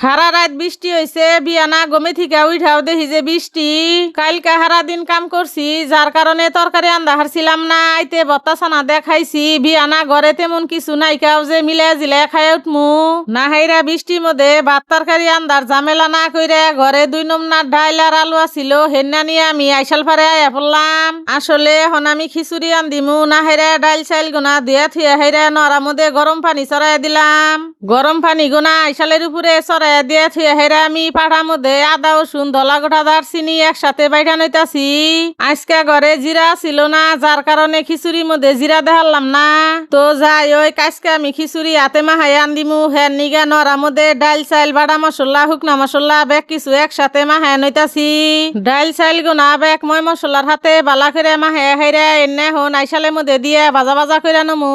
সারা রাত বৃষ্টি হয়েছে, বিয়ানা গমে থেকে উঠাও দেখি যে বৃষ্টি। কালকে সারা দিন কাম করছি, যার কারণে তরকারি আন্দা হারছিলাম না। আইতে বত্তা ছানা দেখাইছি, বিয়ানা ঘরে তেমন কিছু নাই, কাও যে মিলে জিলে খাই উঠমু না। হাইরা বৃষ্টির মধ্যে ভাত তরকারি আন্দার ঝামেলা না কইরা ঘরে 2 নমনার ডাইল আর আলু আছিল, হেন্না নিয়ে আমি আইসাল পারে আয়া পড়লাম। আসলে এখন আমি খিচুড়ি আন্দিমু না। হাইরা ডাইল চাইল গোনা দিয়া থুয়া হাইরা নরার মধ্যে গরম পানি চড়াই দিলাম। গরম পানি গোনা আইসালের উপরে চড়াই দিয়ে থুয়া হাইরা আমি পাড়ার মধ্যে আদা রসুন ধলা গোটা দারচিনি একসাথে বাইটা নইতাছি। আজকে ঘরে জিরা ছিল না, যার কারণে খিচুড়ির মধ্যে জিরা দেখালাম না। তো যাই ওই কাজকে আমি খিচুড়ি হাতে মাহাই আন্দিমু। হ্যাঁ নিগা নরার মধ্যে ডাইল চাইল বাড়া মশলা শুকনা মশলা বেগ কিছু একসাথে মাহাই নইতাছি। ডাইল চাইল গোনা বেগ মই মশলার হাতে বালা করে মাহে হাইরা এনে হন আইসালের মধ্যে দিয়ে ভাজা ভাজা করে নমু।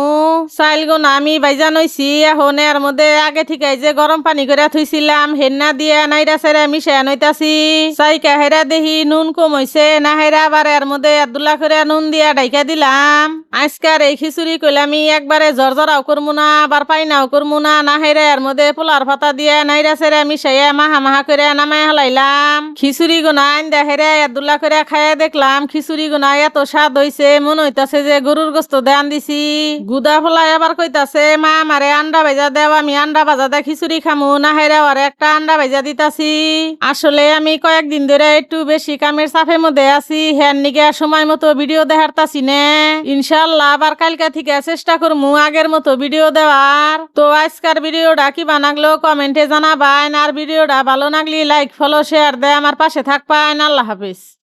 চাইল গোনা আমি বাইজা নইছি, এখন এর মধ্যে আগে থেকে যে গরম পানি করে থুইছিলাম হেন্না দিয়ে নাইরা সেরে মিশাই নইতাছি। চাইকা হেরা দেখি নুন কম হইছে না, হেরা আবার এর মধ্যে আদুল্লা করে নুন দিয়া ডাইকা দিলাম। আজকার এই খিচুড়ি কইলে আমি একবারে জর্জরাও করমু না, আবার পাইনাও করমু না। না হেরা এর মধ্যে পোলার পাতা দিয়ে নাইরা সেরে মিশাইয়া মাহা মাহা করে নামাই হালাইলাম। খিচুড়ি গোনা আইন্দা হেরা আদুল্লা করে খাইয়া দেখলাম খিচুড়ি গোনা এত স্বাদ হইছে, মনে হইতাছে যে গরুর গোস্ত দেন দিছি। গুদা ফলাই আবার কইতাছে মা আমারে আন্ডা ভাজা দেও, আমি আন্ডা ভাজা দে খিচুড়ি খামু না। হেরা আর একটা আন্ডা ভাজা দিতাছি। আসলে আমি কয়েকদিন ধরে একটু বেশি কামের চাপের মধ্যে আছি, হ্যান নিকে সময় মতো ভিডিও দেখারতাছি না। ইনশাল্লাহ আবার কালকা থেকে চেষ্টা করমু আগের মতো ভিডিও দেওয়ার। তো আজকের ভিডিওটা কি বানাগলো কমেন্টে জানাবেন, আর ভিডিওটা ভালো লাগলে লাইক ফলো শেয়ার দে আমার পাশে থাকবেন। আল্লাহ হাফিজ।